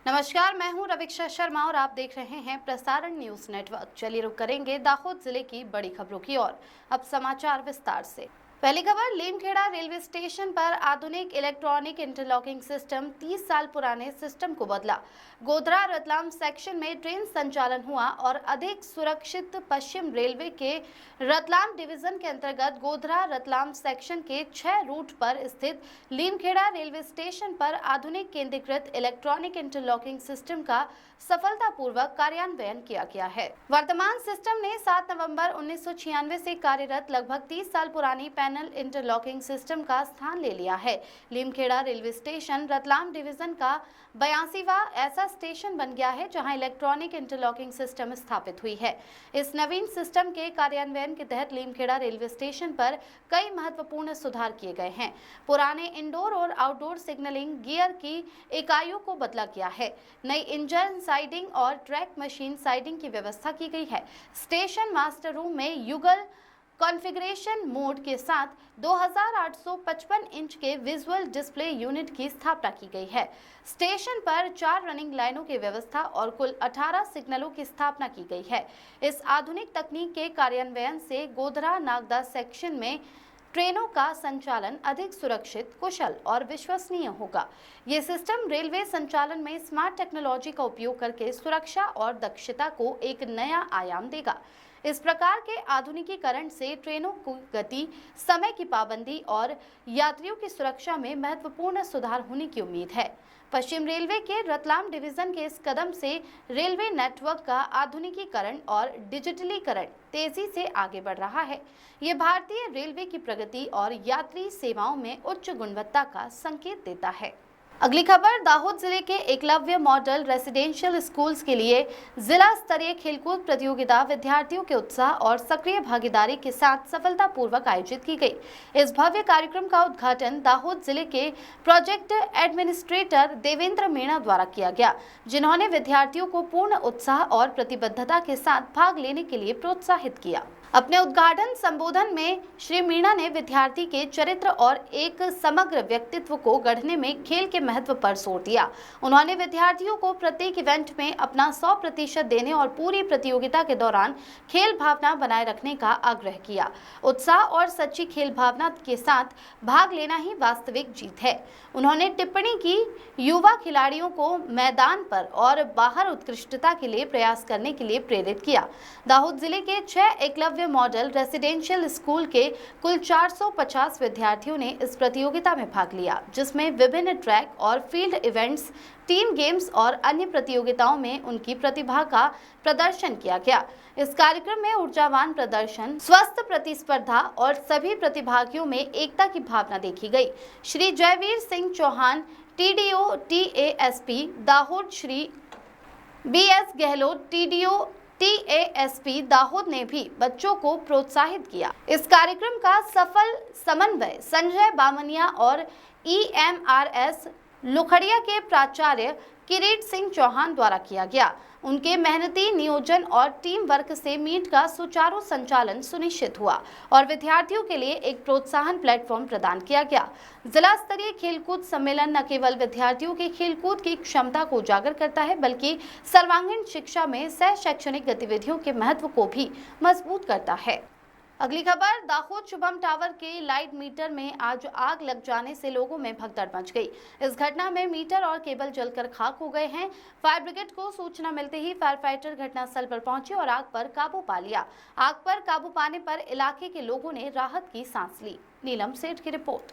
नमस्कार, मैं हूं रवीक्षा शर्मा और आप देख रहे हैं प्रसारण न्यूज नेटवर्क। चलिए रुक करेंगे दाहोद जिले की बड़ी खबरों की ओर। अब समाचार विस्तार से। पहली खबर, लीमखेड़ा रेलवे स्टेशन पर आधुनिक इलेक्ट्रॉनिक इंटरलॉकिंग सिस्टम 30 साल पुराने सिस्टम को बदला। गोधरा रतलाम सेक्शन में ट्रेन संचालन हुआ और अधिक सुरक्षित। पश्चिम रेलवे के रतलाम डिवीजन के अंतर्गत गोधरा रतलाम सेक्शन के 6 रूट पर स्थित लीमखेड़ा रेलवे स्टेशन पर आधुनिक केंद्रीकृत इलेक्ट्रॉनिक इंटरलॉकिंग सिस्टम का सफलतापूर्वक कार्यान्वयन किया गया है। वर्तमान सिस्टम ने 7 नवंबर 1996 से कार्यरत लगभग 30 साल पुरानी पैनल इंटरलॉकिंग सिस्टम का स्थान ले लिया है। लीमखेड़ा रेलवे स्टेशन रतलाम डिवीजन का 82वां ऐसा स्टेशन बन गया है जहां इलेक्ट्रॉनिक इंटरलॉकिंग सिस्टम स्थापित हुई है। इस नवीन सिस्टम के कार्यान्वयन के तहत लीमखेड़ा रेलवे स्टेशन पर कई महत्वपूर्ण सुधार किए गए हैं। पुराने इंडोर और आउटडोर सिग्नलिंग गियर की इकाइयों को बदला गया है। नई इंजन साइडिंग और ट्रैक मशीन साइडिंग की व्यवस्था की गई है। स्टेशन मास्टर रूम में युगल कॉन्फ़िगरेशन मोड के साथ 2855 इंच के विजुअल डिस्प्ले यूनिट की स्थापना की गई है। स्टेशन पर 4 रनिंग लाइनों की व्यवस्था और कुल 18 सिग्नलों की स्थापना की गई है। इस आधुनिक तकनीक के कार्यान्वयन से गोधरा नागदा सेक्शन में ट्रेनों का संचालन अधिक सुरक्षित, कुशल और विश्वसनीय होगा। ये सिस्टम रेलवे संचालन में स्मार्ट टेक्नोलॉजी का उपयोग करके सुरक्षा और दक्षता को एक नया आयाम देगा। इस प्रकार के आधुनिकीकरण से ट्रेनों की गति, समय की पाबंदी और यात्रियों की सुरक्षा में महत्वपूर्ण सुधार होने की उम्मीद है। पश्चिम रेलवे के रतलाम डिवीजन के इस कदम से रेलवे नेटवर्क का आधुनिकीकरण और डिजिटलीकरण तेजी से आगे बढ़ रहा है। ये भारतीय रेलवे की प्रगति और यात्री सेवाओं में उच्च गुणवत्ता का संकेत देता है। अगली खबर, दाहोद जिले के एकलव्य मॉडल रेसिडेंशियल स्कूल्स के लिए जिला स्तरीय खेलकूद प्रतियोगिता विद्यार्थियों के उत्साह और सक्रिय भागीदारी के साथ सफलतापूर्वक आयोजित की गई। इस भव्य कार्यक्रम का उद्घाटन दाहोद जिले के प्रोजेक्ट एडमिनिस्ट्रेटर देवेंद्र मीणा द्वारा किया गया, जिन्होंने विद्यार्थियों को पूर्ण उत्साह और प्रतिबद्धता के साथ भाग लेने के लिए प्रोत्साहित किया। अपने उद्घाटन संबोधन में श्री मीणा ने विद्यार्थी के चरित्र और एक समग्र व्यक्तित्व को गढ़ने में खेल के महत्व पर जोर दिया। उन्होंने विद्यार्थियों को प्रत्येक इवेंट में अपना 100% देने और पूरी प्रतियोगिता के दौरान खेल भावना बनाए रखने का आग्रह किया। उत्साह और सच्ची खेल भावना के साथ भाग लेना ही वास्तविक जीत है। उन्होंने टिप्पणी की, युवा खिलाड़ियों को मैदान पर और बाहर उत्कृष्टता के लिए प्रयास करने के लिए प्रेरित किया। दाहोद जिले के 6 एकलव्य मॉडल रेसिडेंशियल स्कूल के कुल 450 विद्यार्थियों ने इस प्रतियोगिता में भाग लिया, जिसमें विभिन्न ट्रैक और फील्ड इवेंट्स, टीम गेम्स और अन्य प्रतियोगिताओं में उनकी प्रतिभा का प्रदर्शन किया गया। इस कार्यक्रम में ऊर्जावान प्रदर्शन, स्वस्थ प्रतिस्पर्धा और सभी प्रतिभागियों में एकता की भावना देखी गई। Shri Jaiveer Singh Chauhan, TDO TASP Dahod, Shri BS Gehlot, TDO TASP Dahod ने भी बच्चों को प्रोत्साहित किया। इस कार्यक्रम का सफल समन्वय संजय बामनिया और EMRS लुखड़िया के प्राचार्य किरीट सिंह चौहान द्वारा किया गया। उनके मेहनती नियोजन और टीम वर्क से मीट का सुचारू संचालन सुनिश्चित हुआ और विद्यार्थियों के लिए एक प्रोत्साहन प्लेटफॉर्म प्रदान किया गया। जिला स्तरीय खेलकूद सम्मेलन न केवल विद्यार्थियों के खेलकूद की क्षमता को उजागर करता है, बल्कि सर्वांगीण शिक्षा में सह शैक्षणिक गतिविधियों के महत्व को भी मजबूत करता है। अगली खबर, दाहोद शुभम टावर के लाइट मीटर में आज आग लग जाने से लोगों में भगदड़ मच गई। इस घटना में मीटर और केबल जलकर खाक हो गए हैं। फायर ब्रिगेड को सूचना मिलते ही फायर फाइटर घटनास्थल पर पहुंचे और आग पर काबू पा लिया। आग पर काबू पाने पर इलाके के लोगों ने राहत की सांस ली। नीलम सेठ की रिपोर्ट।